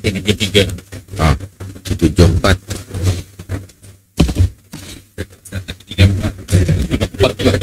Negeri tiga. Ah, 74. Tiga empat. Tiga empat juga.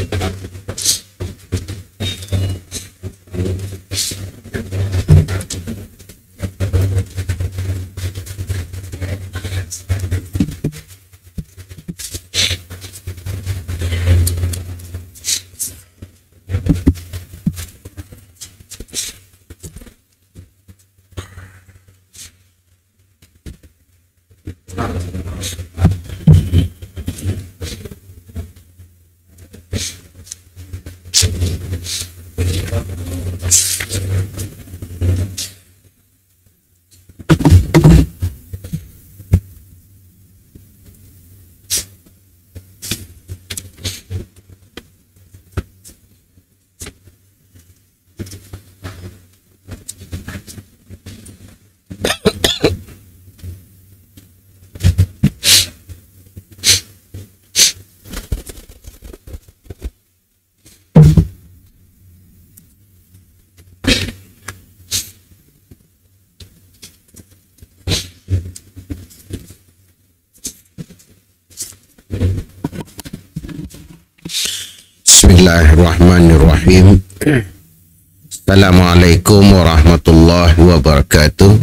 Bismillahirrahmanirrahim. Assalamualaikum warahmatullahi wabarakatuh.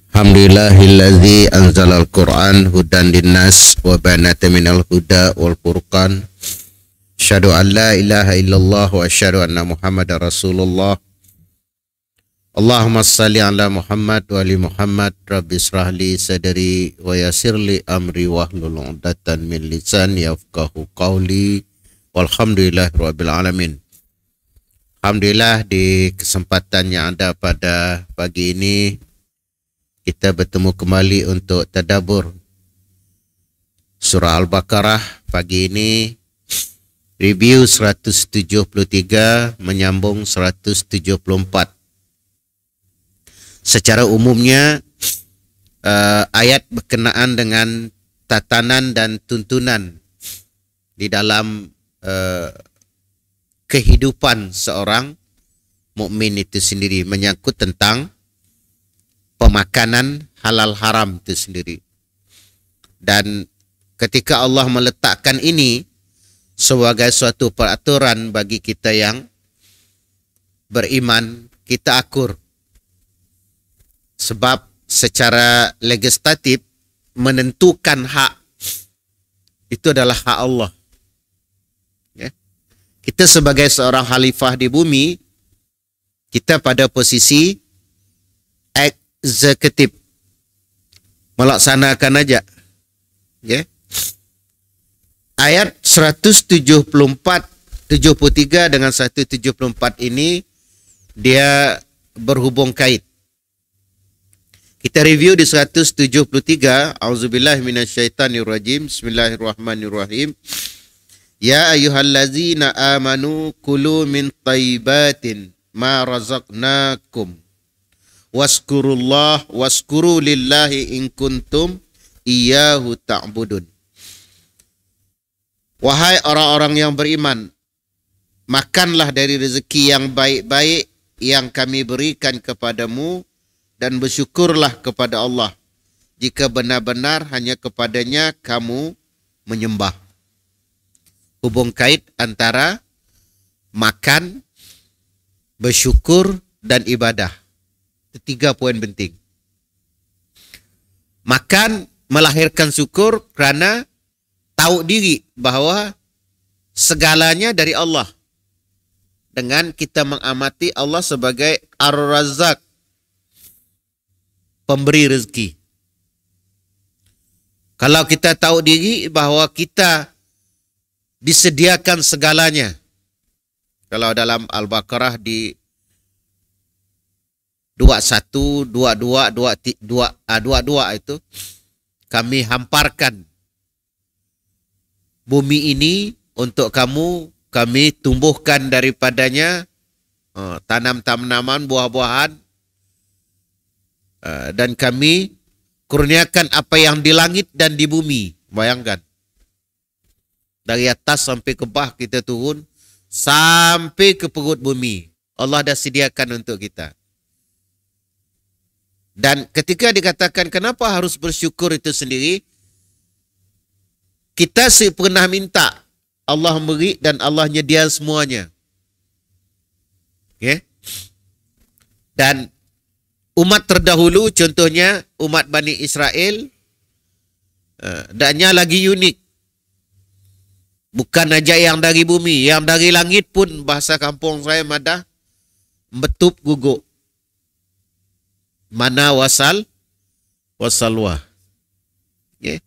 Alhamdulillahillazi anzalal Qur'an hudan linnas wa banata minal huda wal furqan. Asyhadu an la ilaha illallah wa asyhadu anna Muhammadar Rasulullah. Allahumma salli ala Muhammad wa ali Muhammad. Rabbi israh li sadri wa yassir li amri wahlul 'uqdatam min lisani yafqahu qawli. Walhamdulillahi rabbil alamin. Alhamdulillah, di kesempatan yang ada pada pagi ini kita bertemu kembali untuk tadabbur surah Al-Baqarah. Pagi ini review 173 menyambung 174. Secara umumnya ayat berkenaan dengan tatanan dan tuntunan di dalam kehidupan seorang mukmin itu sendiri, menyangkut tentang pemakanan halal haram itu sendiri. Dan ketika Allah meletakkan ini sebagai suatu peraturan bagi kita yang beriman, kita akur. Sebab secara legislatif menentukan hak itu adalah hak Allah. Ya. Kita sebagai seorang khalifah di bumi, kita pada posisi eksekutif, melaksanakan aja. Ya. Ayat 173 dengan 174 ini dia berhubung kait. Kita review di 173. Auzubillahi minasyaitanirrajim. Bismillahirrahmanirrahim. Ya ayyuhallazina amanu kulu min thayyibatin ma razaqnakum waskuru lillahi in kuntum iyyahu ta'budun. Wahai orang-orang yang beriman, makanlah dari rezeki yang baik-baik yang kami berikan kepadamu, dan bersyukurlah kepada Allah jika benar-benar hanya kepadanya kamu menyembah. Hubung kait antara makan, bersyukur, dan ibadah. Itu 3 poin penting. Makan melahirkan syukur kerana tahu diri bahawa segalanya dari Allah. Dengan kita mengamati Allah sebagai Ar-Razzaq, pemberi rezeki. Kalau kita tahu diri bahawa kita disediakan segalanya. Kalau dalam Al-Baqarah di 21, 22, 22 itu, kami hamparkan bumi ini untuk kamu, kami tumbuhkan daripadanya tanam-tanaman, buah-buahan, dan kami kurniakan apa yang di langit dan di bumi. Bayangkan. Dari atas sampai ke bawah kita turun, sampai ke perut bumi. Allah dah sediakan untuk kita. Dan ketika dikatakan kenapa harus bersyukur itu sendiri, kita pernah minta Allah memberi dan Allah nyedia semuanya. Okay? Dan umat terdahulu, contohnya umat Bani Israel, dannya lagi unik. Bukan aja yang dari bumi, yang dari langit pun bahasa kampung saya madah betup guguk. Mana wasalwa. Okay.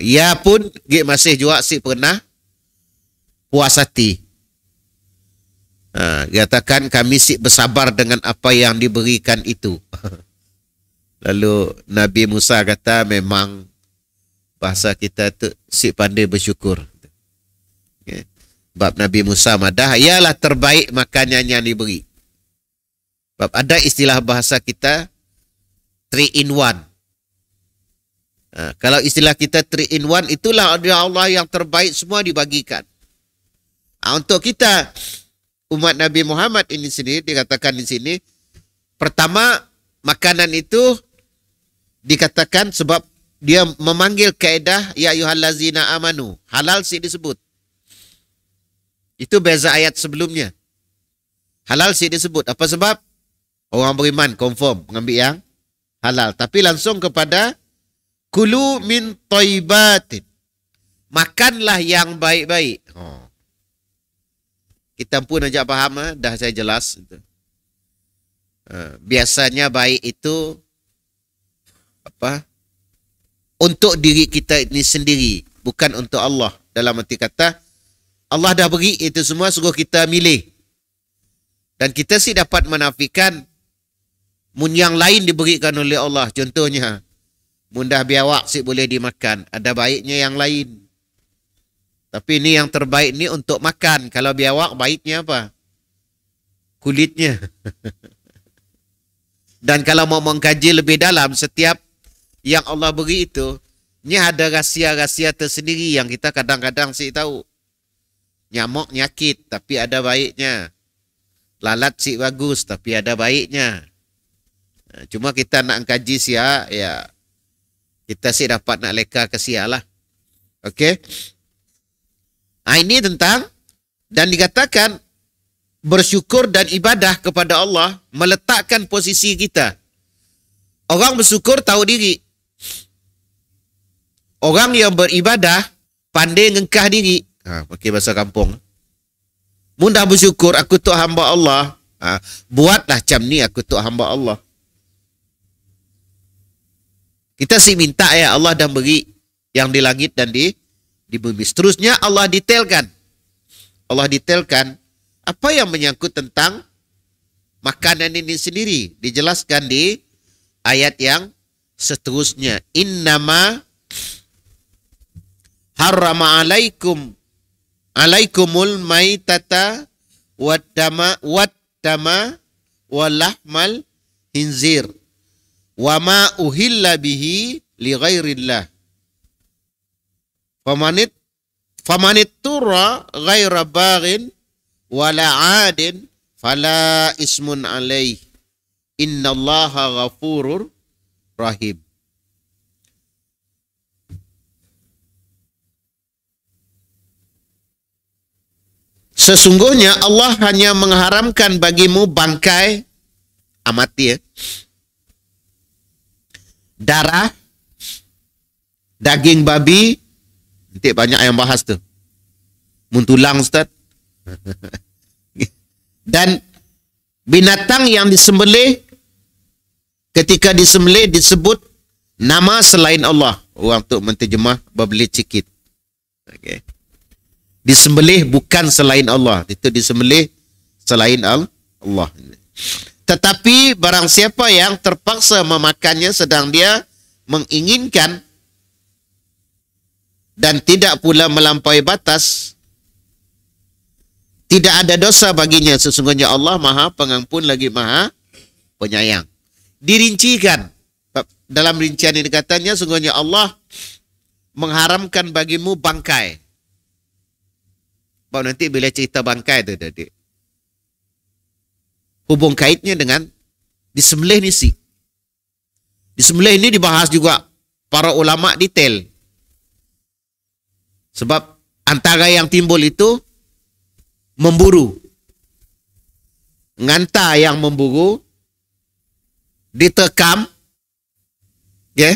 Ya pun masih juga si pernah puas hati. Katakan kami si bersabar dengan apa yang diberikan itu. Lalu Nabi Musa kata memang bahasa kita tu si pandai bersyukur. Okay. Bab Nabi Musa madah ialah terbaik makanan yang diberi. Bab ada istilah bahasa kita 3 in 1. Kalau istilah kita 3 in 1, itulah Allah yang terbaik semua dibagikan. Untuk kita umat Nabi Muhammad ini sendiri dikatakan di sini, pertama makanan itu dikatakan sebab dia memanggil kaedah ya ayyuhallazina amanu, halal sih disebut. Itu beza ayat sebelumnya. Halal sih disebut. Apa sebab? Orang beriman confirm mengambil yang halal. Tapi langsung kepada kulu min thayyibatin. Makanlah yang baik-baik. Kita pun ajak faham, dah saya jelas. Biasanya baik itu apa? Untuk diri kita ini sendiri, bukan untuk Allah. Dalam arti kata, Allah dah beri itu semua, suruh kita milih. Dan kita sih dapat menafikan mun yang lain diberikan oleh Allah. Contohnya, mundah biawak sih boleh dimakan. Ada baiknya yang lain. Tapi ini yang terbaik ni untuk makan. Kalau biawak baiknya apa? Kulitnya. Dan kalau mau mengkaji lebih dalam, setiap yang Allah beri itu, ini ada rahsia-rahsia tersendiri yang kita kadang-kadang sih tahu. Nyamuk nyakit, tapi ada baiknya. Lalat sih bagus, tapi ada baiknya. Cuma kita nak kaji sia, ya kita sih dapat nak leka ke sia lah. Okey. Ini tentang, dan dikatakan bersyukur dan ibadah kepada Allah meletakkan posisi kita. Orang bersyukur tahu diri. Orang yang beribadah pandai ngengkah diri. Pakai bahasa kampung. Mudah bersyukur aku tu hamba Allah. Buatlah macam ni aku tu hamba Allah. Kita sih minta ya Allah dan beri yang di langit dan di bumi. Seterusnya Allah detailkan. Allah detailkan apa yang menyangkut tentang makanan ini sendiri. Dijelaskan di ayat yang seterusnya. Innama harrama alaikumul maitata waddama walahmal hinzir wa ma uhilla bihi li ghairillah famanit turra ghaira baghin wala adin fala ismun alaih innallaha ghafurur rahim. Sesungguhnya Allah hanya mengharamkan bagimu bangkai, amati ya, darah, daging babi, nanti banyak yang bahas tu, muntulang Ustaz, dan binatang yang disembelih, ketika disembelih disebut nama selain Allah. Orang tu menterjemah berbelit sikit. Okay. Disembelih bukan selain Allah. Itu disembelih selain Allah. Tetapi barang siapa yang terpaksa memakannya sedang dia menginginkan dan tidak pula melampaui batas, tidak ada dosa baginya. Sesungguhnya Allah Maha Pengampun lagi Maha Penyayang. Dirincikan. Dalam rincian ini katanya, sesungguhnya Allah mengharamkan bagimu bangkai. Baru nanti bila cerita bangkai tu tadi. hubung kaitnya dengan disembelih ni sih. Disembelih ini dibahas juga para ulama detail. Sebab antara yang timbul itu memburu. Nganta yang memburu ditekam. Ya.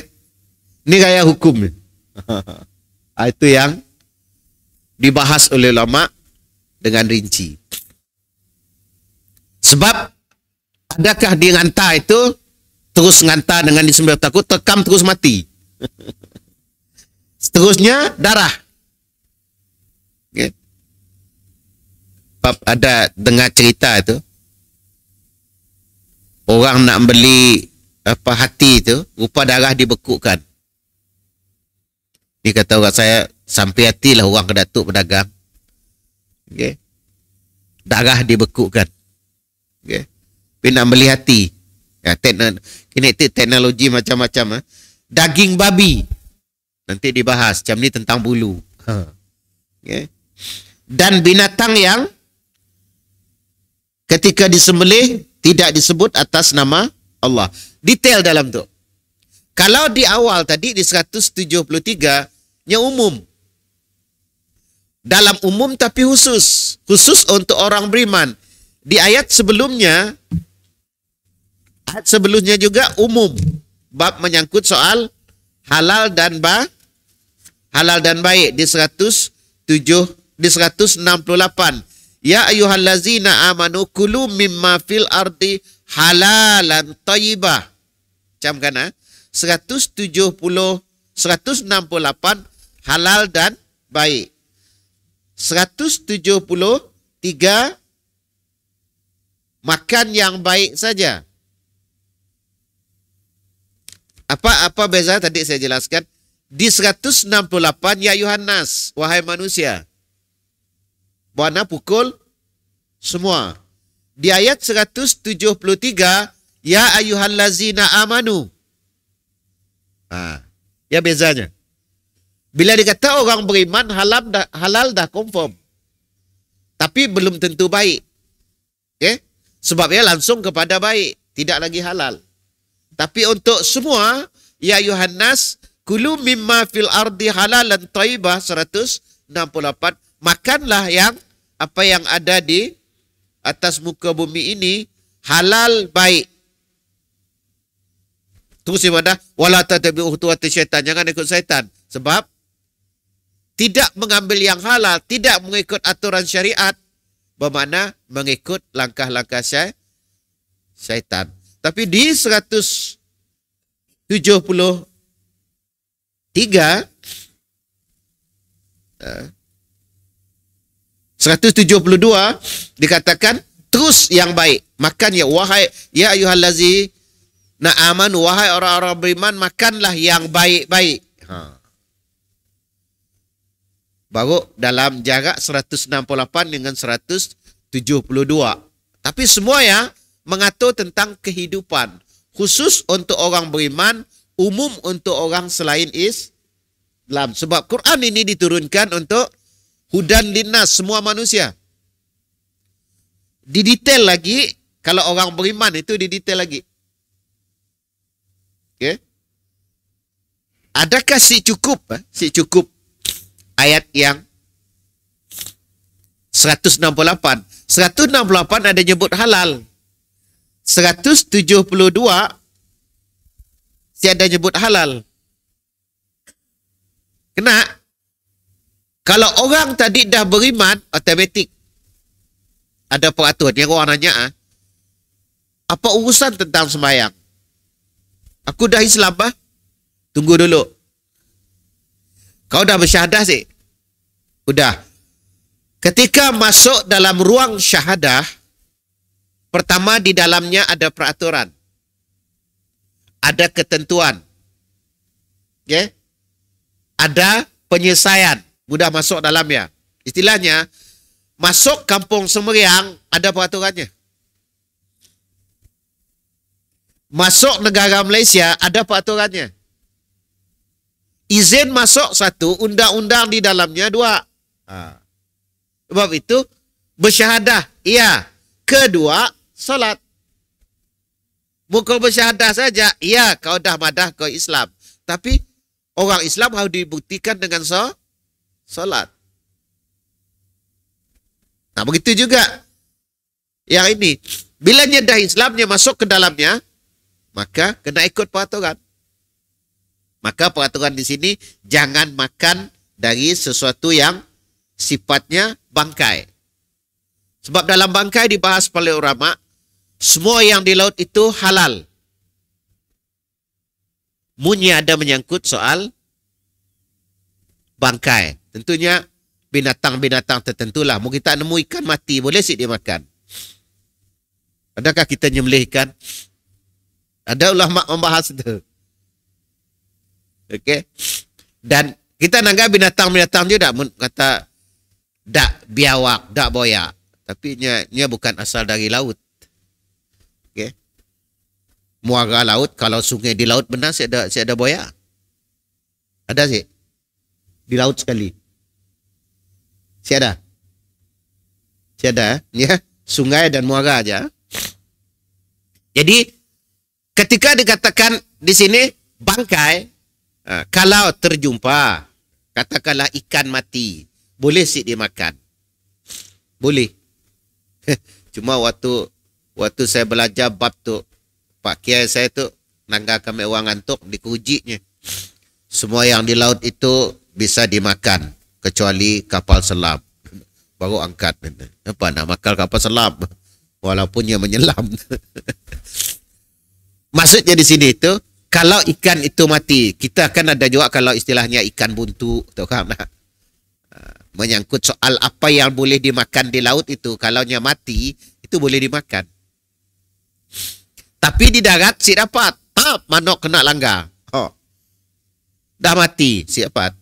Ini gaya hukum. Itu yang dibahas oleh ulama dengan rinci. Sebab adakah dia nganta itu terus nganta dengan disembelih takut tekam terus mati. Seterusnya darah. Okay. Sebab ada dengar cerita itu orang nak beli hati itu, rupa darah dibekukkan. Dia kata orang saya sampai hatilah orang ke datuk pedagang. Okay. Darah dibekukkan. Okay. Tapi nak beli hati. Ya, teknologi macam-macam. Daging babi. Nanti dibahas. Macam ni tentang bulu. Okay. Dan binatang yang ketika disembelih tidak disebut atas nama Allah. Detail dalam tu. Kalau di awal tadi di 173 nya umum. Dalam umum tapi khusus. Khusus untuk orang beriman. Di ayat sebelumnya juga umum. Bab menyangkut soal halal dan baik di 168. Ya ayyuhallazina amanu kulu mimma fil ardi halalan thayyibah. Macam kan? 168 halal dan baik. 173 makan yang baik saja. Apa beza tadi saya jelaskan? Di 168 ya Yohanes, wahai manusia. Buana pukul semua. Di ayat 173 ya ayyuhallazina amanu. Ya bezanya. Bila dikata orang beriman halal dah confirm. Tapi belum tentu baik. Okay? Sebabnya langsung kepada baik, tidak lagi halal. Tapi untuk semua ya Yohanes kulu mimma fil ardi halalan thayyibah 168 makanlah yang apa yang ada di atas muka bumi ini halal baik. Terus ibadah wala tattabi'u khutuwati syaitan, jangan ikut syaitan. Sebab tidak mengambil yang halal, tidak mengikut aturan syariat, bermakna mengikut langkah-langkah syaitan. Tapi di 172 dikatakan terus yang baik. Makan ya wahai ya ayyuhallazi na amanu, wahai orang-orang beriman, makanlah yang baik-baik. Baru dalam jarak 168 dengan 172. Tapi semua ya mengatur tentang kehidupan. Khusus untuk orang beriman, umum untuk orang selain Islam. Sebab Quran ini diturunkan untuk hudan linnas, semua manusia. Didetail lagi, kalau orang beriman itu didetail lagi. Okay. Adakah si cukup ayat yang 168? 168 ada nyebut halal. 172 tiada nyebut halal. Kena kalau orang tadi dah beriman, automatik ada peraturan. Yang orang nanya, apa urusan tentang sembahyang? Aku dah Islam bah. Tunggu dulu. Kau dah bersyahadah sih? Udah. Ketika masuk dalam ruang syahadah, pertama di dalamnya ada peraturan. Ada ketentuan. Okay? Ada penyelesaian. Mudah masuk dalamnya. Istilahnya, masuk kampung Semeriang ada peraturannya. Masuk negara Malaysia ada peraturannya. Izin masuk satu, undang-undang di dalamnya dua. Sebab itu bersyahadah, iya. Kedua, solat. Kau bersyahadah saja, iya kau dah madah kau Islam. Tapi orang Islam harus dibuktikan dengan solat. Nah begitu juga yang ini. Bila dia dah Islamnya masuk ke dalamnya, maka kena ikut peraturan. Maka peraturan di sini jangan makan dari sesuatu yang sifatnya bangkai. Sebab dalam bangkai dibahas oleh ulama, semua yang di laut itu halal. Munnya ada menyangkut soal bangkai. Tentunya binatang-binatang tertentulah. Mungkin kita nemu ikan mati, boleh sih dia makan. Adakah kita nyembelih ikan? Ada ulama membahas itu. Okey. Dan kita nanggap binatang-binatang juga kata dak biawak, dak boyak. Tapi nya bukan asal dari laut. Okey. Muara laut, kalau sungai di laut benar si ada boyak. Ada sih. Di laut sekali. Si ada. Si ada, ya. Sungai dan muara aja. Jadi ketika dikatakan di sini bangkai, kalau terjumpa katakanlah ikan mati, boleh sih dimakan. Boleh. Cuma waktu saya belajar bab tu, Pak Kiai saya tu nangga kami orang ngantuk dikujinya. Semua yang di laut itu bisa dimakan kecuali kapal selam. Baru angkat. Apa nak makan kapal selam? Walaupun dia menyelam. Maksudnya di sini itu, kalau ikan itu mati, kita akan ada juga kalau istilahnya ikan buntu, tahu kan? Menyangkut soal apa yang boleh dimakan di laut itu, kalau nya mati, itu boleh dimakan. Tapi di darat si dapat, manok kena langgar. Dah mati, si dapat.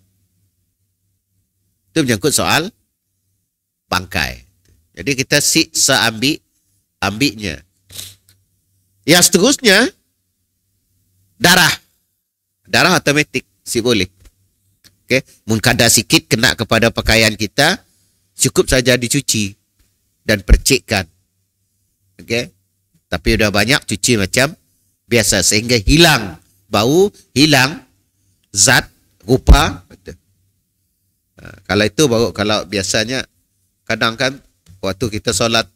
Itu menyangkut soal bangkai. Jadi kita siksa ambilnya. Yang seterusnya, darah. Darah otomatik, si boleh. Okay. Mun kadar sikit kena kepada pakaian kita, cukup saja dicuci dan percikkan. Okay. Tapi udah banyak cuci macam biasa sehingga hilang bau, hilang zat, rupa. Kalau itu baru, kalau biasanya kadang kan waktu kita solat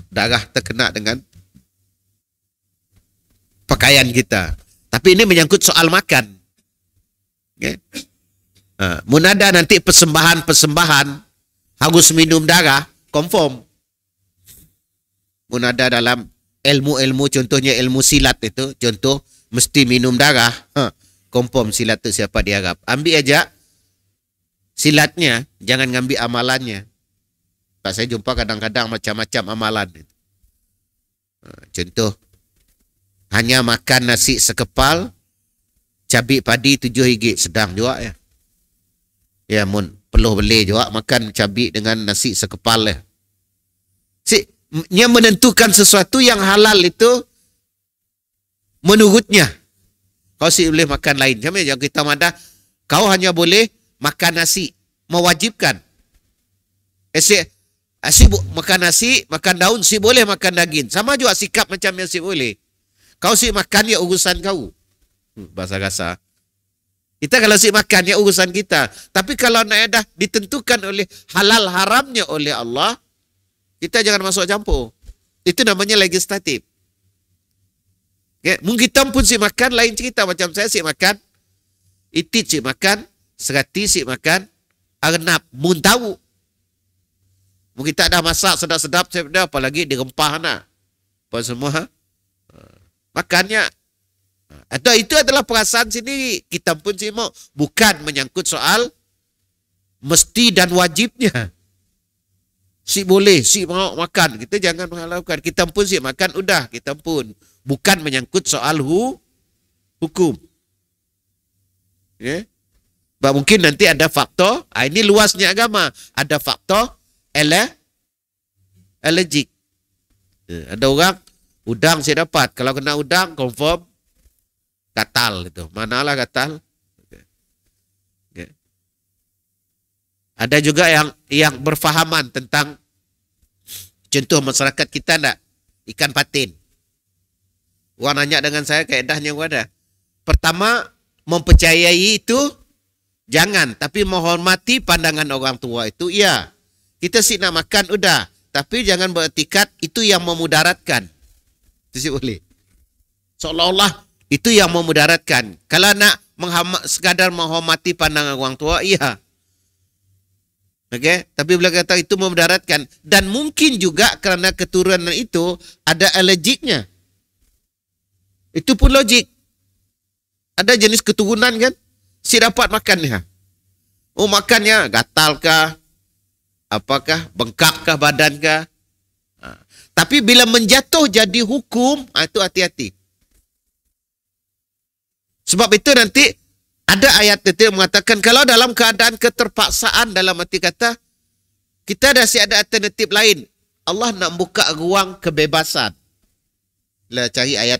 darah terkena dengan pakaian kita. Tapi ini menyangkut soal makan. Okay. Mun ada nanti persembahan harus minum darah, confirm. Mun ada dalam ilmu-ilmu, contohnya ilmu silat itu, contoh mesti minum darah, confirm silat itu siapa diharap. Ambil aja silatnya, jangan ngambil amalannya. Pak saya jumpa kadang-kadang macam-macam amalan. Contoh, hanya makan nasi sekepal, cabai padi 7 ringgit, sedang juga ya. Ya, mun perlu beli juga makan cabai dengan nasi sekepal ya. Dia menentukan sesuatu yang halal itu menurutnya. Kau sih boleh makan lain. Macam yang kita madah, kau hanya boleh makan nasi, mewajibkan. Asyik makan nasi, makan daun, si boleh makan daging. Sama juga sikap macam yang si boleh. Kau si makan ya urusan kau. Bahasa kasar. Kita kalau si makan ya urusan kita. Tapi kalau nak dah ditentukan oleh halal haramnya oleh Allah, kita jangan masuk campur. Itu namanya legislatif. Okay. Mungkin kita pun si makan lain cerita. Macam saya si makan itit, si makan serati, si makan arnab. Mun tahu. Mungkin tak ada masak sedap-sedap, saya dah apalagi dirempah nak. Apa semua makannya. Atau itu adalah perasaan sendiri. Kita pun si mau. Bukan menyangkut soal mesti dan wajibnya. Si boleh, si mau makan. Kita jangan menghalalkan. Kita pun si makan, udah. Kita pun. Bukan menyangkut soal hukum. Okay. Sebab mungkin nanti ada faktor. Ini luasnya agama. Ada faktor allergic. Ada orang udang saya dapat. Kalau kena udang, confirm gatal itu. Manalah gatal. Okay. Ada juga yang berfahaman tentang, contoh masyarakat kita nak ikan patin. Orang nanya dengan saya kaedahnya ada. Pertama, mempercayai itu jangan, tapi menghormati pandangan orang tua itu iya. Kita sih nak makan udah, tapi jangan beretikat itu yang memudaratkan. Itu sih boleh. Seolah-olah itu yang memudaratkan. Kalau nak sekadar menghormati pandangan orang tua, iya. Okey, tapi bila kata itu memudaratkan, dan mungkin juga kerana keturunan itu ada alergiknya. Itu pun logik. Ada jenis keturunan kan, si dapat makannya. Oh makannya gatal kah? Apakah bengkak kah badan kah? Tapi bila menjatuh jadi hukum, itu hati-hati. Sebab itu nanti ada ayat itu yang mengatakan kalau dalam keadaan keterpaksaan, dalam arti kata kita dah ada alternatif lain. Allah nak buka ruang kebebasan. Lah cari ayat.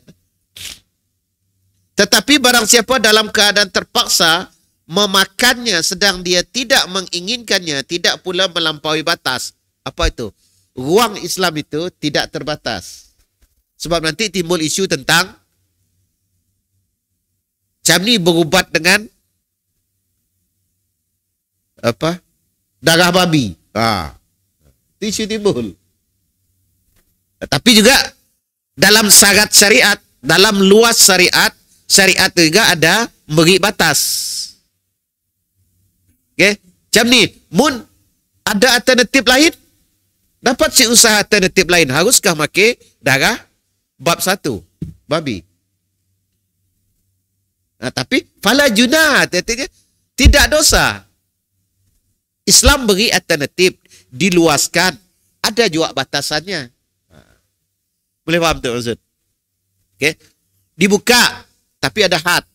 Tetapi barang siapa dalam keadaan terpaksa memakannya sedang dia tidak menginginkannya, tidak pula melampaui batas. Apa itu? Ruang Islam itu tidak terbatas. Sebab nanti timbul isu tentang macam ni berubat dengan apa? Darah babi. Itu isu timbul. Tapi juga dalam syarat syariat, dalam luas syariat, syariat juga ada beri batas. Okey, macam ni, mun ada alternatif lain, dapat si usaha alternatif lain, haruskah makan darah bab satu, babi? Tapi fala junah, tidak dosa. Islam beri alternatif, diluaskan, ada juga batasannya. Boleh faham tak maksud? Okey, dibuka. Tapi ada had.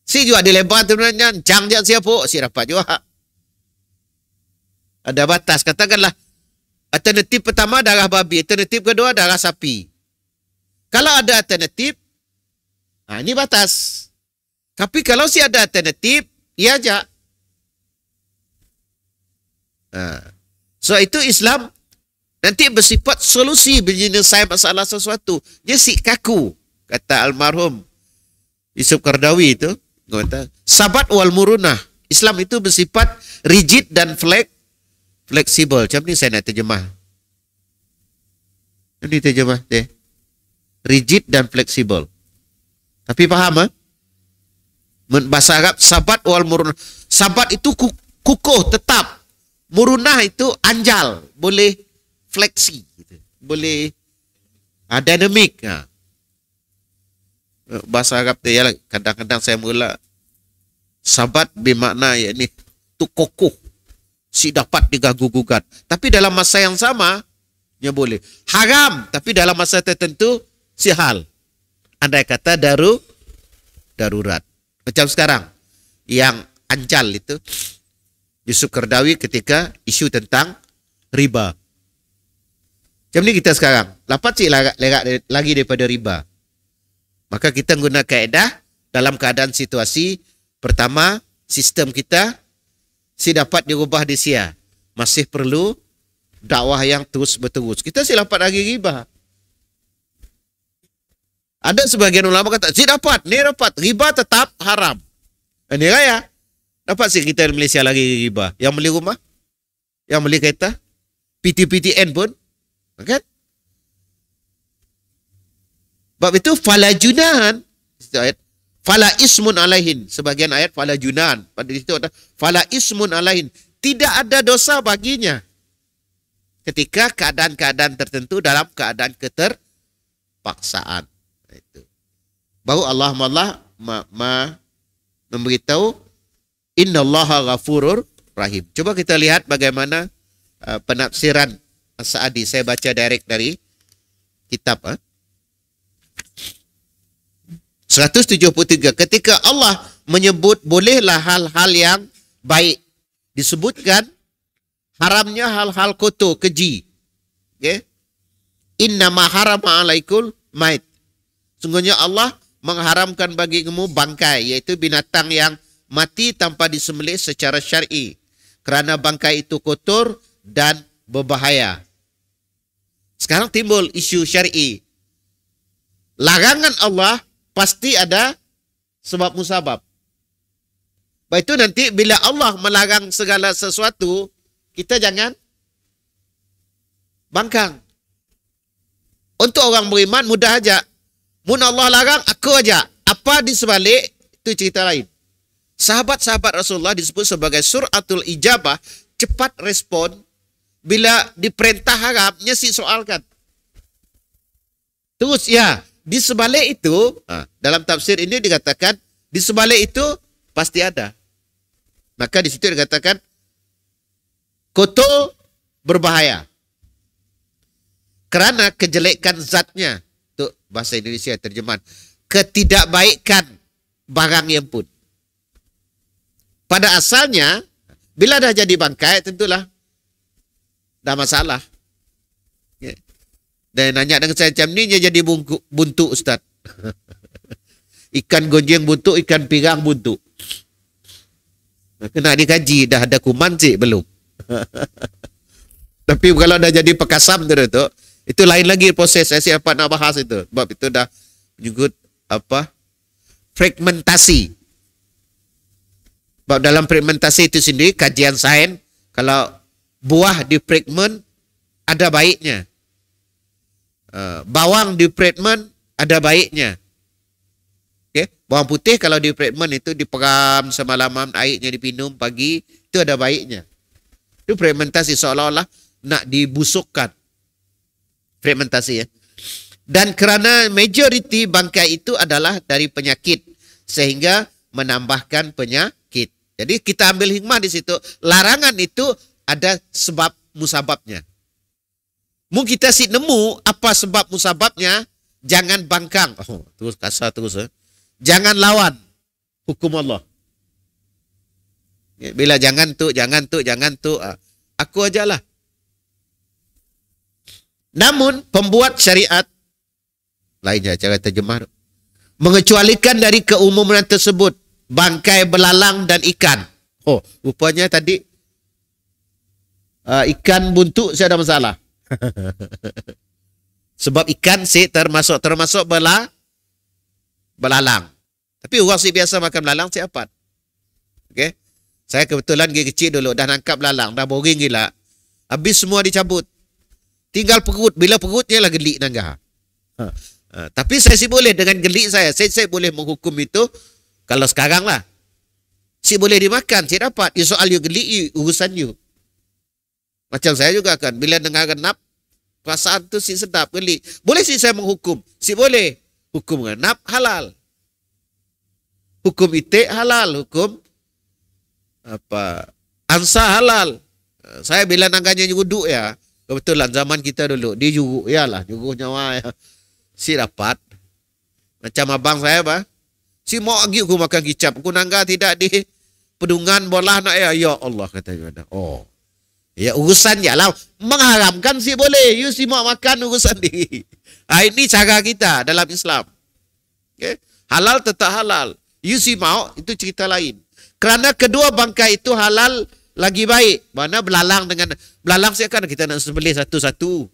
Si juga dilebar tu sebenarnya. Cang je siapa. Si dapat juga. Ada batas. Katakanlah. Alternatif pertama darah babi. Alternatif kedua darah sapi. Kalau ada alternatif. Ini batas. Tapi kalau si ada alternatif. Ya aja. So itu Islam. Nanti bersifat solusi. Menyelesaikan masalah sesuatu. Dia si kaku. Kata almarhum Yusuf Qaradawi itu, kata, sabat wal murunah. Islam itu bersifat rigid dan fleksibel. Macam ni saya nak terjemah. Ini terjemah deh. Rigid dan fleksibel. Tapi faham? Bahasa Arab, sabat wal murunah. Sabat itu kukuh, tetap. Murunah itu anjal. Boleh fleksi. Boleh dinamik. Bahasa Arab tu ya, kadang-kadang saya mula sabat bermakna yakni tu kokoh, si dapat digaguh-gugat. Tapi dalam masa yang sama dia boleh haram, tapi dalam masa tertentu si hal. Andai kata darurat. Macam sekarang yang ancal itu Yusuf Qaradawi ketika isu tentang riba. Macam ni kita sekarang, lapat si lerak lagi daripada riba. Maka kita guna kaedah dalam keadaan situasi pertama, sistem kita si dapat dirubah di sia. Masih perlu dakwah yang terus berterus. Kita si dapat lagi riba. Ada sebagian ulama kata, si dapat, ni dapat. Riba tetap haram. Ini raya. Dapat si kita di Malaysia lagi riba. Yang beli rumah, yang beli kereta, PTPTN pun. Kan? Sebab itu fala junahan. Ayat fala ismun alaihin. Sebagian ayat fala junahan. Pada situ ada fala ismun alaihin. Tidak ada dosa baginya. Ketika keadaan-keadaan tertentu dalam keadaan keterpaksaan. Itu. Baru Allah memberitahu innallaha ghafurur rahim. Coba kita lihat bagaimana penafsiran As-Sa'di. Saya baca direct dari kitab. 173. Ketika Allah menyebut bolehlah hal-hal yang baik, disebutkan haramnya hal-hal kotor, keji. Okay? Innama harama alaikul mait. Sungguhnya Allah mengharamkan bagimu bangkai, iaitu binatang yang mati tanpa disembelih secara syar'i. Kerana bangkai itu kotor dan berbahaya. Sekarang timbul isu syar'i. larangan Allah pasti ada sebab musabab. Baik itu nanti bila Allah melarang segala sesuatu, kita jangan bangkang. Untuk orang beriman mudah aja. Mun Allah larang, aku aja. Apa di sebalik, itu cerita lain. Sahabat-sahabat Rasulullah disebut sebagai suratul ijabah, cepat respon. Bila diperintah haram, nyesi soalkan. Terus ya, di sebalik itu, dalam tafsir ini dikatakan, di sebalik itu pasti ada. Maka di situ dikatakan, kotor berbahaya. Kerana kejelekan zatnya, untuk bahasa Indonesia terjemahan, ketidakbaikan barang yang pun. Pada asalnya, bila dah jadi bangkai, tentulah dah masalah. Ya. Dan nanya dengan saya macam ni, dia jadi buntu Ustaz. Ikan gonjeng buntu, ikan pirang buntu. Kena dikaji, dah ada kuman sih belum. Tapi kalau dah jadi pekasam tu, itu lain lagi proses. Saya siapa nak bahas itu. Sebab itu dah menyebut apa? Fragmentasi. Sebab dalam fragmentasi itu sendiri, kajian sains, kalau buah di fragment ada baiknya. Bawang di fragment ada baiknya. Okay? Bawang putih kalau di fragment itu diperam semalaman, airnya dipinum pagi, itu ada baiknya. Itu fragmentasi, seolah-olah nak dibusukkan. Fragmentasi ya. Dan kerana majoriti bangkai itu adalah dari penyakit, sehingga menambahkan penyakit. Jadi kita ambil hikmah di situ. Larangan itu ada sebab musababnya. Mungkin kita nemu apa sebab musababnya, jangan bangkang. Oh, terus kasar terus. Jangan lawan hukum Allah. Bila jangan tu. Aku ajalah. Namun pembuat syariat, lainnya cara terjemah, mengecualikan dari keumuman tersebut bangkai belalang dan ikan. Oh, rupanya tadi ikan buntu saya ada masalah. Sebab ikan sih termasuk belalang. Tapi orang sih biasa makan belalang siapa? Okey. Saya kebetulan pergi kecil dulu dah nangkap belalang, dah boring gila. Habis semua dicabut. Tinggal perut, bila perutnya lah gelik nanggah. Tapi saya sih boleh dengan gelik saya boleh menghukum itu kalau sekarang lah. Si boleh dimakan, si dapat. You soal you gelik, you urusan you. Macam saya juga kan, bila dengar genap, perasaan tu si sedap, gelik. Boleh si saya menghukum? Si boleh. Hukum genap halal. Hukum itik halal, hukum ansa halal. Saya bila nangganya nyuruduk ya, kebetulan zaman kita dulu, dia juruk ya lah, juruk nyawa ya. Si dapat. Macam abang saya si mau lagi aku makan kicap, aku nangga tidak di pedungan bola nak ya Allah kata dia. Oh. Ya urusan ya lah, mengharamkan si boleh, you si mau makan urusan diri. Ini cara kita dalam Islam. Okay? Halal tetap halal. You si mau, itu cerita lain. Kerana kedua bangkai itu halal lagi baik. Mana belalang dengan belalang siapa kita nak sembelih satu-satu.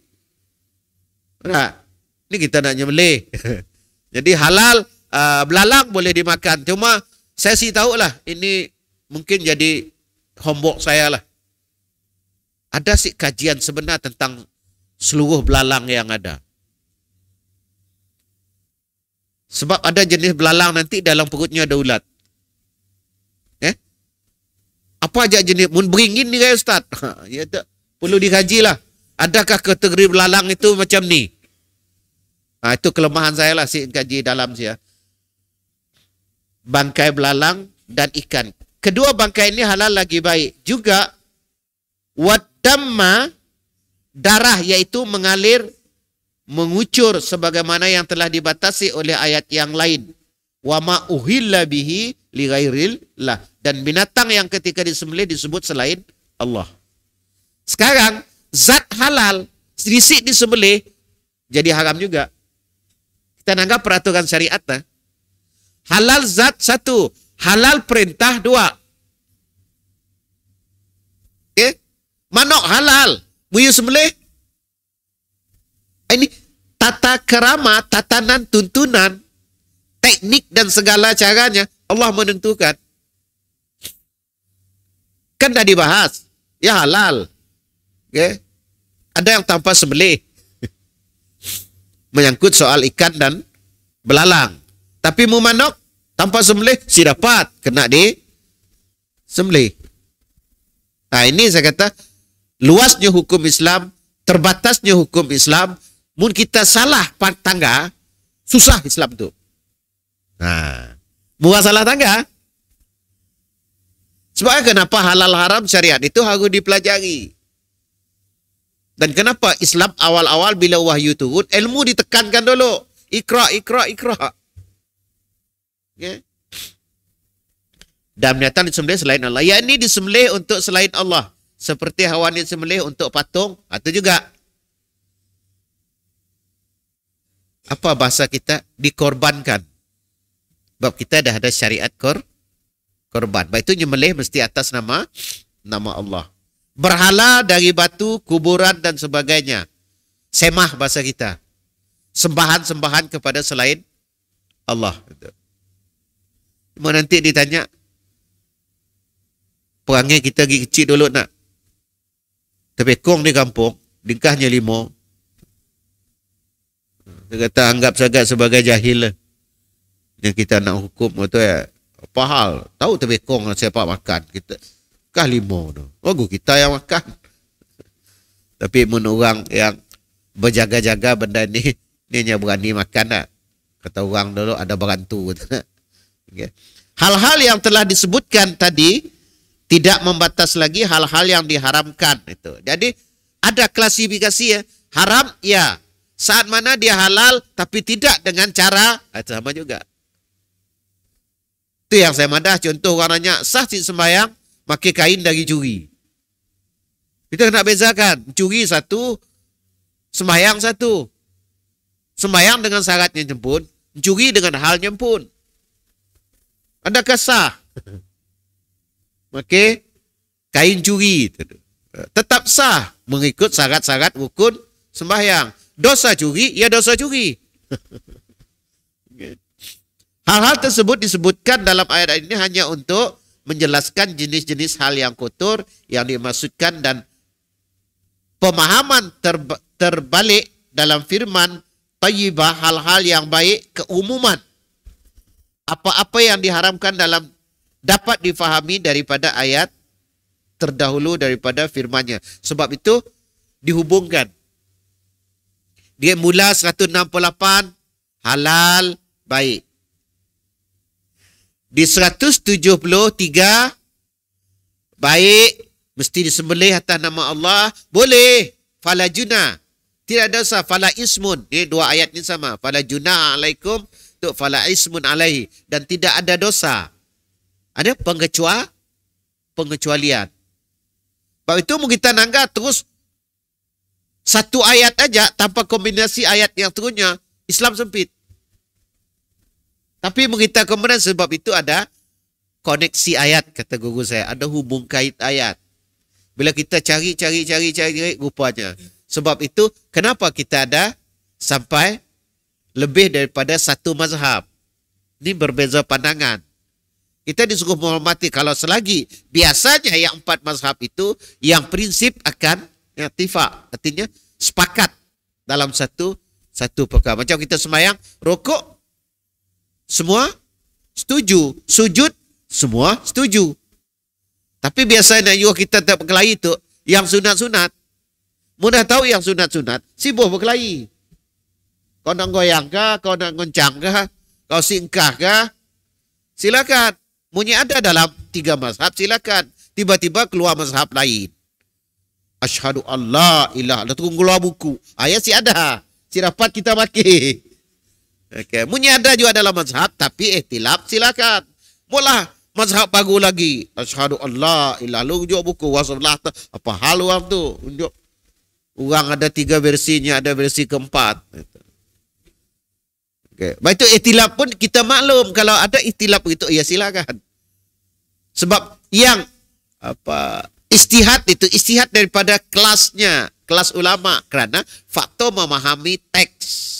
Nah, ini kita nak nyembelih. Jadi halal belalang boleh dimakan. Cuma saya sih tahulah ini mungkin jadi homework saya lah. Ada sih kajian sebenar tentang seluruh belalang yang ada. Sebab ada jenis belalang nanti dalam perutnya ada ulat. Apa aja jenis? Mun beringin ni kaya Ustaz. Ya tak. Perlu dikaji lah. Adakah kategori belalang itu macam ni? Itu kelemahan saya lah. Si kaji dalam saya. Bangkai belalang dan ikan. Kedua bangkai ini halal lagi baik. Juga wadamma, darah iaitu mengalir, mengucur sebagaimana yang telah dibatasi oleh ayat yang lain. Wa ma uhilla bihi li ghairillah, dan binatang yang ketika disembelih disebut selain Allah. Sekarang zat halal sedikit disembelih jadi haram juga. Kita anggap peraturan syariat lah. Halal zat satu, halal perintah dua. Okey? Manok halal, buyu sembelih. Ini tata kerama, tatanan, tuntunan, teknik dan segala caranya Allah menentukan. Kan dah dibahas, ya halal. Okay. Ada yang tanpa sembelih. Menyangkut soal ikan dan belalang. Tapi mumanok tanpa sembelih si dapat kena di sembelih. Nah, ini saya kata luasnya hukum Islam, terbatasnya hukum Islam. Mun kita salah tangga, susah Islam tu. Nah, bukan salah tangga. Sebab kenapa halal haram syariat itu harus dipelajari. Dan kenapa Islam awal-awal bila wahyu turun, ilmu ditekankan dulu. Ikra. Okay. Dan binatang disembelih selain Allah. Yang ini disembelih untuk selain Allah. Seperti hewan disembelih untuk patung. Itu juga. Apa bahasa kita? Dikorbankan. Sebab kita dah ada syariat korban. Baik itu nyembelih mesti atas nama Allah. Berhala dari batu, kuburan dan sebagainya. Semah bahasa kita. Sembahan-sembahan kepada selain Allah. Cuma nanti ditanya, perangai kita pergi kecil dulu nak. Terpekong di kampung, dingkahnya 5. Dia kata anggap sangat sebagai jahil. Yang kita nak hukum itu ya, apa hal? Tahu terpekong siapa makan kita. Kah 5 tu. Bagus kita yang makan. Tapi menurut orang yang berjaga-jaga benda ni hanya berani makan tak. Kata orang dulu ada berantu. Okay. Hal-hal yang telah disebutkan tadi tidak membatas lagi hal-hal yang diharamkan itu. Jadi ada klasifikasi ya. Haram ya. Saat mana dia halal tapi tidak dengan cara itu sama juga. Itu yang saya madah contoh orang nanya sah si sembahyang pakai kain dari curi. Kita nak bezakan. Curi satu, sembahyang satu. Sembahyang dengan syaratnya jemput, curi dengan hal nyempun. Adakah sah? Pakai kain curi. Tetap sah mengikut syarat-syarat rukun sembahyang. Dosa curi, ya dosa curi. Hal-hal tersebut disebutkan dalam ayat ini hanya untuk menjelaskan jenis-jenis hal yang kotor yang dimaksudkan dan pemahaman terbalik dalam firman Tayyibah, hal-hal yang baik keumuman. Apa-apa yang diharamkan dalam dapat difahami daripada ayat terdahulu daripada firman-Nya. Sebab itu dihubungkan. Dia mula 168 halal baik. Di 173 baik mesti disembelih atas nama Allah. Boleh. Fala junah. Tidak dosa. Fala ismun. Ini 2 ayat ni sama. Fala junah alaikum. Untuk fala ismun alaihi. Dan tidak ada dosa. Ada pengecualian. Sebab itu kita nangga terus satu ayat aja tanpa kombinasi ayat yang terusnya. Islam sempit. Tapi kita kemudian sebab itu ada koneksi ayat, kata guru saya. Ada hubung kait ayat. Bila kita cari rupanya. Sebab itu, kenapa kita ada sampai lebih daripada satu mazhab. Ini berbeza pandangan. Kita disuruh menghormati kalau selagi biasanya yang 4 mazhab itu, yang prinsip akan ittifaq. Artinya sepakat dalam satu perkara. Macam kita sembahyang, rokok, semua setuju. Sujud, semua setuju. Tapi biasanya juga kita tak berkelahi tu, yang sunat-sunat. Mudah tahu yang sunat-sunat, sibuk berkelahi. Kau nak goyang kah? Kau nak goncang kah? Kau singkah kah? Silakan. Munyi ada dalam 3 mazhab, silakan. Tiba-tiba keluar mazhab lain. Asyhadu Allah ilah. Dah turun keluar buku. Ayat si ada. Si dapat kita pakai. Okay. Munyi ada juga dalam mazhab, tapi ihtilaf silakan. Mula mazhab baru lagi. Asyhadu Allah ilah. Lu unjuk buku. Wasallah. Apa hal orang tu? Unjuk. Orang ada 3 versinya, ada versi keempat. Okay. Baik itu ihtilaf pun kita maklum. Kalau ada ihtilaf itu, ya silakan. Sebab yang istihad itu, istihad daripada kelasnya. kelas ulama kerana faktor memahami teks.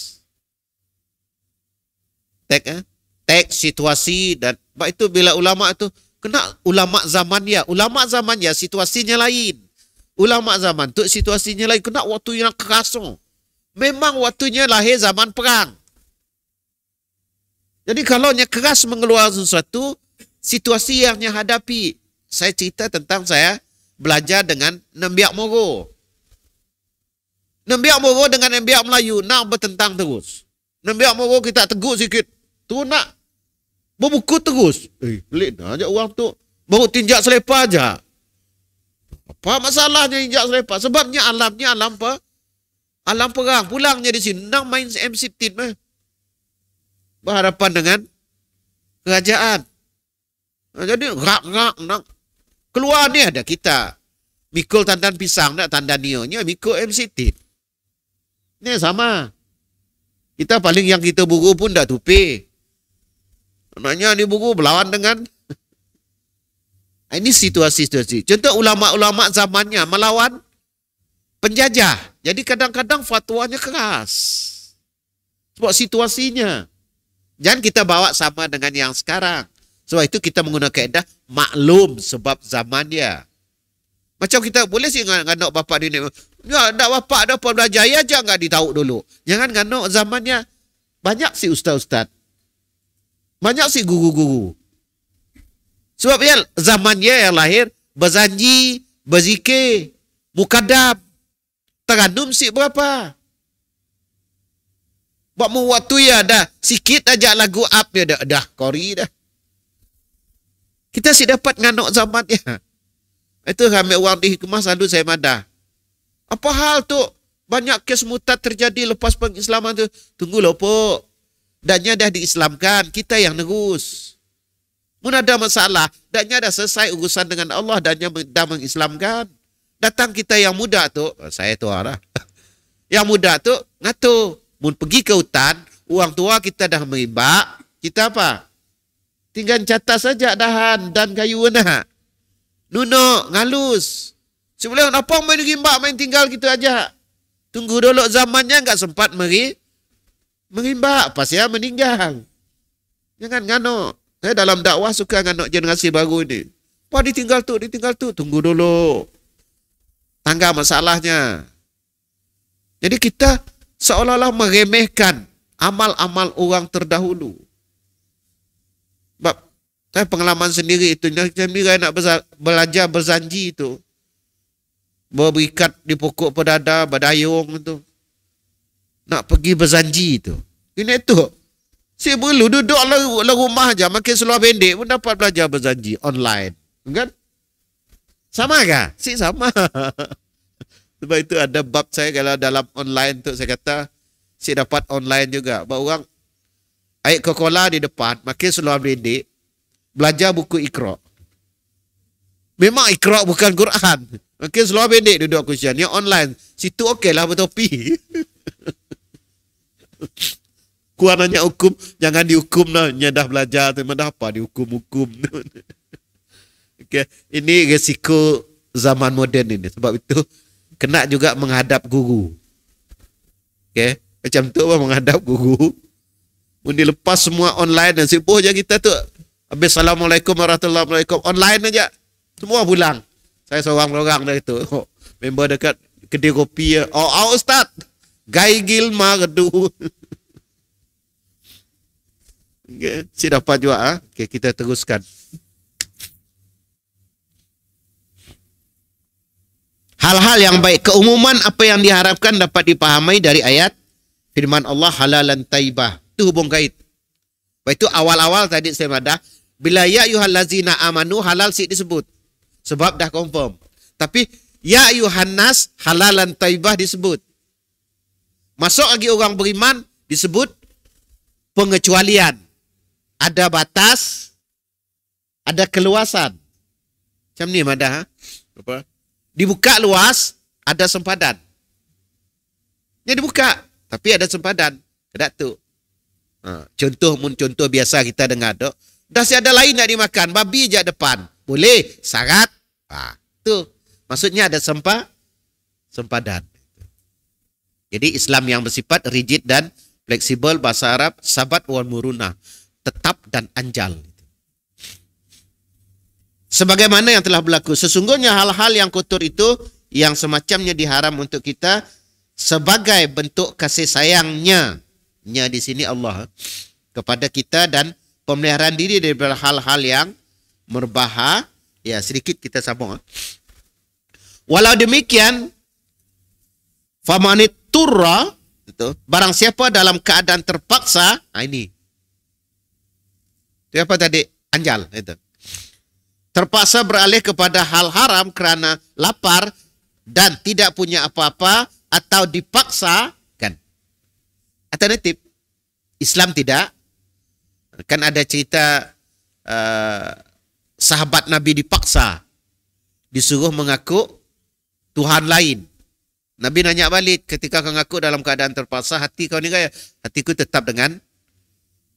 Teks, situasi dan sebab itu bila ulama itu kena ulama zamannya. Ulama zamannya situasinya lain. Ulama zaman tu situasinya lain. Kena waktu yang keras. Memang waktunya lahir zaman perang. Jadi kalau nya keras mengeluarkan sesuatu, situasi yang nya hadapi. Saya cerita tentang saya belajar dengan Nembiak Moro. Nembiak Moro dengan Nembiak Melayu nak bertentang terus. Nembiak Moro kita tegur sikit. Tu nak berbuku terus. Pelik dah ajak orang tu. Baru tinjak selepa aja. Apa masalahnya injak selepa? Sebabnya alamnya alam apa? Alam perang. Pulangnya di sini. Nak main M16 mah. Berhadapan dengan kerajaan. Jadi rak-rak nak. Keluar ni ada kita. Mikul tandan pisang nak tandan nionya. Mikul M16. Ni sama. Kita paling yang kita buru pun dah tupi. Maknanya ni buru berlawan dengan. Ini situasi-situasi. Contoh ulama-ulama zamannya melawan penjajah. Jadi kadang-kadang fatwanya keras. Sebab situasinya. Jangan kita bawa sama dengan yang sekarang. Sebab itu kita menggunakan kaedah maklum sebab zamannya. Macam kita boleh sih nganak bapak dia. Ya, nak bapak ada apa belajar. Ya, jangan ditahu dulu. Jangan nganak zamannya. Banyak si ustaz-ustaz. Banyak si guru-guru. Sebab ya zamannya yang lahir berzanji, berzikir, mukadab, terandum si berapa. Buat mu waktu ya dah sikit aja lagu up ya dah kori dah. Kita si dapat nganok zamannya. Itu kami orang di hikmah selalu saya madah. Apa hal tu banyak kes murtad terjadi lepas pengislaman tu? Tunggulah pok. Dannya dah diislamkan, kita yang nerus. Mun ada masalah, dannya dah selesai urusan dengan Allah, dannya dah mengislamkan. Datang kita yang muda tu, saya tu arah. Yang muda tu ngatur. Mun pergi ke hutan, orang tua kita dah merimbak, kita apa? Tinggal catat saja dahan dan kayu nak. Nunuk, ngalus. Sebelum apa main rimbak, main tinggal kita aja. Tunggu dulu zamannya enggak sempat merimbak, pas ya meninggal. Jangan nganuk. Saya dalam dakwah suka nganuk generasi baru ini. Apa ditinggal tu, tunggu dulu. Tangga masalahnya. Jadi kita seolah-olah meremehkan amal-amal orang terdahulu. Sebab saya pengalaman sendiri itu. Saya nak belajar berzanji itu. Berikat di pokok pedada, berdayung itu. Nak pergi berzanji itu. Ini itu. Si perlu duduk dalam rumah aja. Makin seluar pendek pun dapat belajar berzanji online. Kan? Sama kan? Si sama. Sebab itu ada bab saya kalau dalam online tu saya kata si dapat online juga. Bahawa orang air Coca-Cola di depan, makin seluar pendek, belajar buku Iqra. Memang Iqra bukan Quran. Makin seluar pendek duduk kusian. Yang online, situ okey lah bertopi. Kuan hanya hukum, jangan dihukum lah. Nya dah belajar, tu dah apa dihukum-hukum. Okay. Ini resiko zaman moden ini. Sebab itu kena juga menghadap guru. Okay. Macam tu apa menghadap guru. Mesti lepas semua online dan sibuk je kita tu. Habis Assalamualaikum warahmatullahi wabarakatuh. Online aja. Semua pulang. Saya seorang-orang dari tu. Oh, member dekat kedai kopi. Oh Ustaz. Gai Gilma redu. Okay. Si dapat juga. Okay, kita teruskan. Hal-hal yang baik. Keumuman apa yang diharapkan dapat dipahami dari ayat firman Allah halalan taibah. Itu hubung kait. Itu awal-awal tadi saya madah. Bila ya ayyuhallazina amanu halal sih disebut. Sebab dah confirm. Tapi ya ayyuhannas halalan taibah disebut. Masuk lagi orang beriman disebut pengecualian. Ada batas, ada keluasan. Macam ni madah. Apa? Dibuka luas, ada sempadan. Dia dibuka, tapi ada sempadan. Kedak tu. Contoh biasa kita dengar tu. Dah ada lain nak dimakan, babi je depan. Boleh, syarat. Tu. Maksudnya ada sempadan. Jadi Islam yang bersifat rigid dan fleksibel, bahasa Arab sabat wal murunah, tetap dan anjal. Sebagaimana yang telah berlaku, sesungguhnya hal-hal yang kotor itu yang semacamnya diharam untuk kita sebagai bentuk kasih sayangnya, nya di sini Allah, kepada kita dan pemeliharaan diri daripada hal-hal yang berbahaya. Ya, sedikit kita sambung. Walau demikian, famanit turra, itu barang siapa dalam keadaan terpaksa, ini. Itu apa tadi? Anjal itu. Terpaksa beralih kepada hal haram kerana lapar dan tidak punya apa-apa atau dipaksakan. Alternatif, Islam tidak. Kan ada cerita sahabat Nabi dipaksa, disuruh mengaku Tuhan lain. Nabi nanya balik, ketika kau mengaku dalam keadaan terpaksa, hati kau ni kaya, hatiku tetap dengan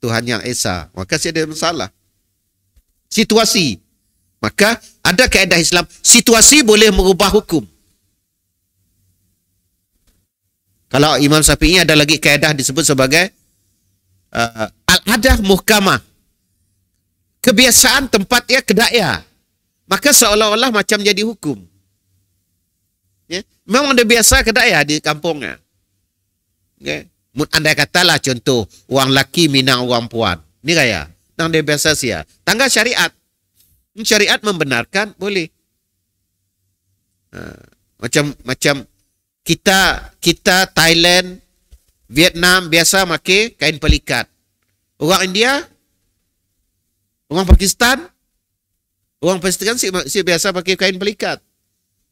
Tuhan yang Esa. Maka tidak ada masalah. Situasi. Maka ada kaedah Islam, situasi boleh merubah hukum. Kalau Imam Syafi'i ada lagi kaedah disebut sebagai al-adah muhkamah. Kebiasaan tempatnya kedaya. Maka seolah-olah macam jadi hukum. Ya? Memang ada biasa kedaya di kampungnya. Okay? Andai katalah contoh, orang laki minang orang puan. Ini kaya. Nang dia biasa sia. Tangga syariat. Syariat membenarkan, boleh. Macam kita Thailand, Vietnam biasa pakai kain pelikat. Orang India, orang Pakistan si biasa pakai kain pelikat.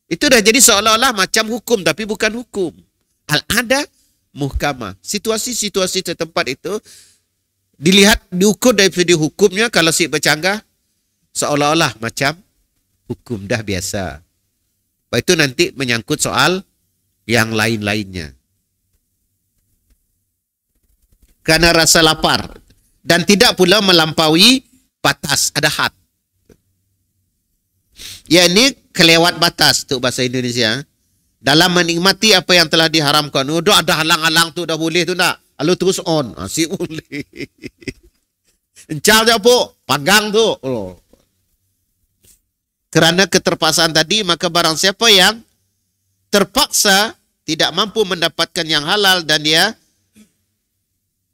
Itu dah jadi seolah-olah macam hukum, tapi bukan hukum. Al-ada muhkamah. Situasi-situasi setempat itu dilihat, diukur dari segi hukumnya. Kalau si bercanggah, seolah-olah macam hukum dah biasa. Lepas itu nanti menyangkut soal yang lain-lainnya. Karena rasa lapar dan tidak pula melampaui batas, ada had. Ya, ini kelewat batas tu bahasa Indonesia. Dalam menikmati apa yang telah diharamkan. Udah ada halang-halang tu dah boleh tu nak. Lalu terus on. Si boleh. Encang je apa? Panggang tu. Oh. Kerana keterpaksaan tadi, maka barang siapa yang terpaksa tidak mampu mendapatkan yang halal dan dia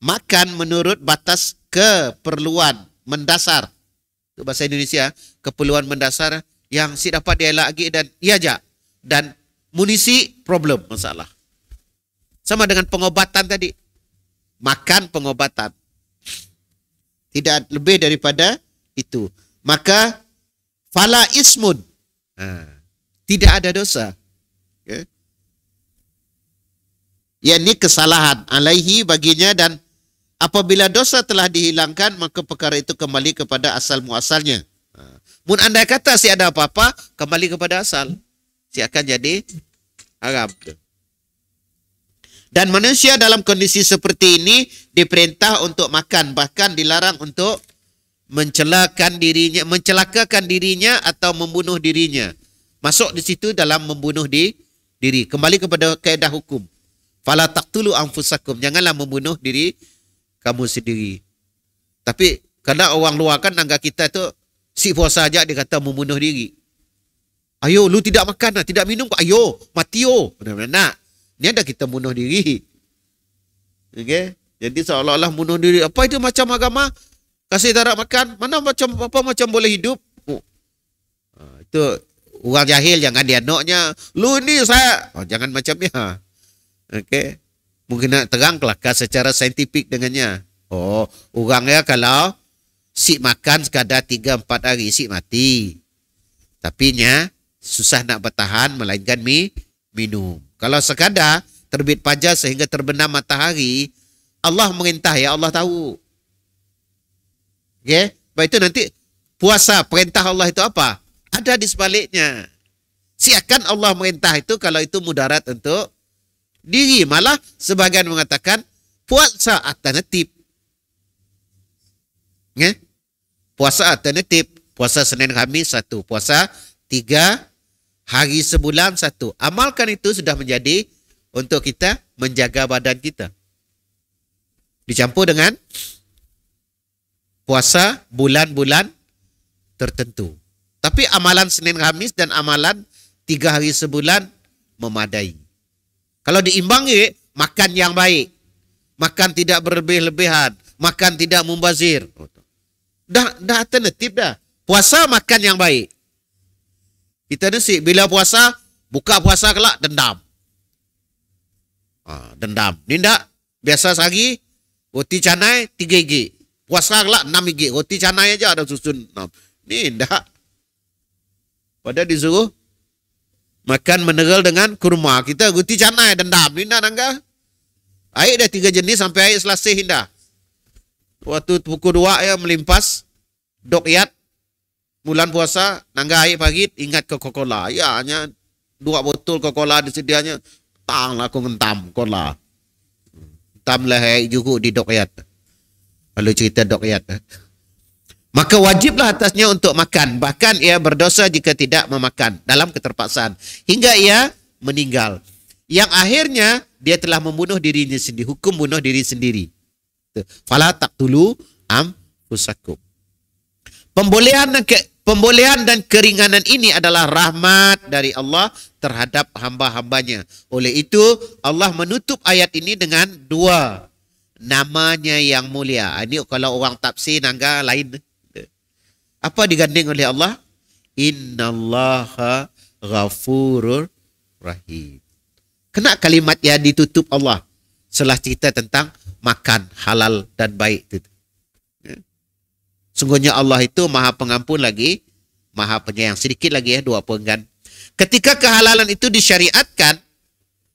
makan menurut batas keperluan mendasar. Itu bahasa Indonesia, keperluan mendasar yang si dapat dia lagi dan ia aja. Dan munisi problem masalah. Sama dengan pengobatan tadi. Makan pengobatan. Tidak lebih daripada itu. Maka fala ismun. Tidak ada dosa. Okay. Ya, ini kesalahan alaihi baginya, dan apabila dosa telah dihilangkan, maka perkara itu kembali kepada asal muasalnya. Mun andai kata si ada apa-apa, kembali kepada asal. Si akan jadi haram. Dan manusia dalam kondisi seperti ini diperintah untuk makan, bahkan dilarang untuk mencelakakan dirinya atau membunuh dirinya. Masuk di situ dalam membunuh diri. Kembali kepada kaedah hukum. Fala taqtulu anfusakum. Janganlah membunuh diri kamu sendiri. Tapi kadang orang luar kan anggap kita tu si puasa aja dia kata membunuh diri. Ayo, lu tidak makan, tidak minum, ayo, mati yo. Benar-benar nak. Ni ada kita bunuh diri. Okey? Jadi seolah-olah bunuh diri. Apa itu macam agama? Kasih tak makan, mana macam boleh hidup? Itu orang jahil, jangan dia noknya. Lu ni saya. Jangan macamnya. Okey. Mungkin nak terang kelakar secara saintifik dengannya. Orangnya kalau si makan sekadar 3-4 hari, si mati. Tapi nya susah nak bertahan, melainkan minum. Kalau sekadar terbit fajar sehingga terbenam matahari, Allah merintah, ya Allah tahu. Okay? Baik, itu nanti puasa, perintah Allah itu apa? Ada di sebaliknya. Siakan Allah merintah itu kalau itu mudarat untuk diri. Malah sebagian mengatakan puasa alternatif. Okay? Puasa alternatif. Puasa Senin Khamis 1. Puasa 3 hari sebulan 1. Amalkan itu sudah menjadi untuk kita menjaga badan kita. Dicampur dengan puasa bulan-bulan tertentu. Tapi amalan Senin Khamis dan amalan 3 hari sebulan memadai. Kalau diimbangi, makan yang baik. Makan tidak berlebih-lebihan. Makan tidak membazir. Dah alternatif dah. Puasa makan yang baik. Kita nasi bila puasa, buka puasa kelak dendam. Dendam. Ni tak? Biasa sehari, roti canai 3 gig. Puasa kelak 6 gig. Roti canai aja ada susun 6. Ni tak. Padahal disuruh makan mineral dengan kurma. Kita roti canai dendam. Ni tak nangga. Air dah 3 jenis sampai air selasih indah. Waktu pukul 2 ya melimpas. Dokyat. Bulan puasa. Nangga air pagi. Ingat Coca-Cola. Ya hanya 2 botol Coca-Cola disedianya. Tanglah aku ngentam Cola. Tamlah air juga di dokyat. Kalau cerita dokyat. Maka wajiblah atasnya untuk makan. Bahkan ia berdosa jika tidak memakan. Dalam keterpaksaan. Hingga ia meninggal. Yang akhirnya dia telah membunuh dirinya sendiri. Hukum bunuh diri sendiri. Fala taqtulu anfusakum. Pembolehan dan keringanan ini adalah rahmat dari Allah terhadap hamba-hambanya. Oleh itu Allah menutup ayat ini dengan 2 namanya yang mulia. Ini kalau orang tafsir nangga lain. Apa digandeng oleh Allah? Innallaha ghafurur rahim. Kena kalimat yang ditutup Allah setelah cerita tentang makan halal dan baik itu. Sungguhnya Allah itu maha pengampun lagi, maha penyayang. Sedikit lagi 2 penggan. Ketika kehalalan itu disyariatkan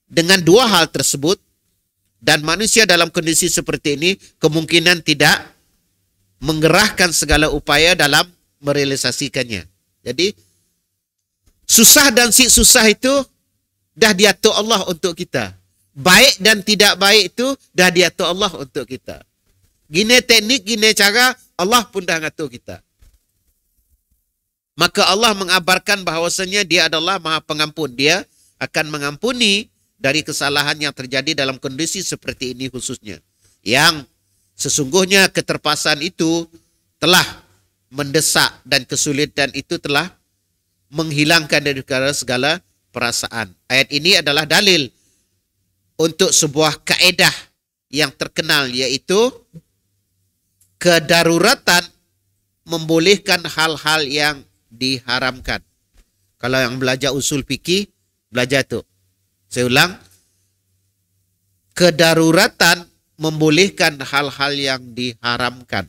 dengan 2 hal tersebut, dan manusia dalam kondisi seperti ini kemungkinan tidak menggerahkan segala upaya dalam merealisasikannya. Jadi susah dan si susah itu dah diatur Allah untuk kita. Baik dan tidak baik itu dah diatur Allah untuk kita. Gini teknik, gini cara, Allah pun dah ngatur kita. Maka Allah mengabarkan bahawasanya dia adalah maha pengampun. Dia akan mengampuni dari kesalahan yang terjadi dalam kondisi seperti ini khususnya. Yang sesungguhnya keterpaksaan itu telah mendesak dan kesulitan itu telah menghilangkan dari segala perasaan. Ayat ini adalah dalil untuk sebuah kaedah yang terkenal, yaitu kedaruratan membolehkan hal-hal yang diharamkan. Kalau yang belajar usul fikih, belajar tu. Saya ulang. Kedaruratan membolehkan hal-hal yang diharamkan.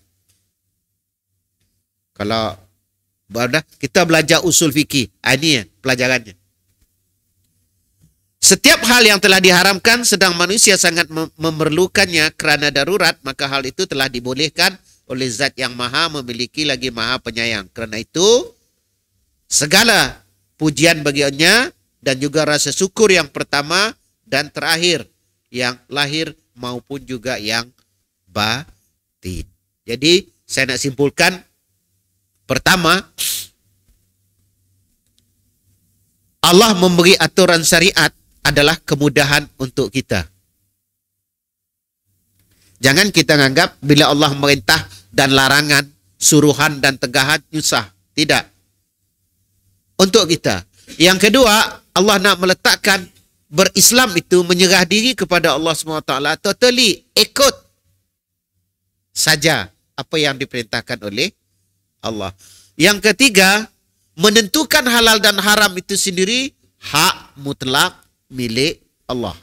Kalau kita belajar usul fikih, ini ya pelajarannya. Setiap hal yang telah diharamkan sedang manusia sangat memerlukannya kerana darurat, maka hal itu telah dibolehkan oleh zat yang maha memiliki lagi maha penyayang. Kerana itu segala pujian baginya dan juga rasa syukur yang pertama dan terakhir, yang lahir maupun juga yang batin. Jadi saya nak simpulkan, pertama, Allah memberi aturan syariat adalah kemudahan untuk kita. Jangan kita menganggap bila Allah merintah dan larangan, suruhan dan tegahan, nyusah. Tidak. Untuk kita. Yang kedua, Allah nak meletakkan berislam itu menyerah diri kepada Allah SWT. Totally ikut saja apa yang diperintahkan oleh Allah. Yang ketiga, menentukan halal dan haram itu sendiri hak mutlak milik Allah.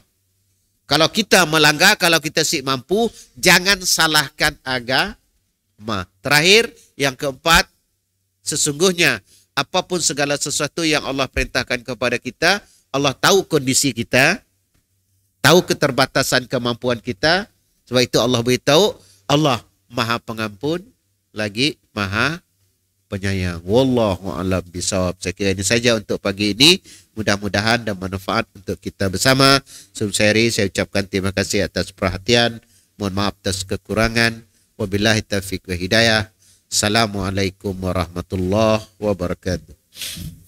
Kalau kita melanggar, kalau kita si mampu, jangan salahkan agama. Terakhir, yang keempat, sesungguhnya apapun segala sesuatu yang Allah perintahkan kepada kita, Allah tahu kondisi kita, tahu keterbatasan kemampuan kita. Sebab itu Allah beritahu, Allah maha pengampun lagi maha penyayang. Wallahu a'lam bishawab. Saya kira ini saja untuk pagi ini. Mudah-mudahan dan manfaat untuk kita bersama. Sebelum saya akhiri, saya ucapkan terima kasih atas perhatian. Mohon maaf atas kekurangan. Wabillahi taufiq wa hidayah. Assalamualaikum warahmatullahi wabarakatuh.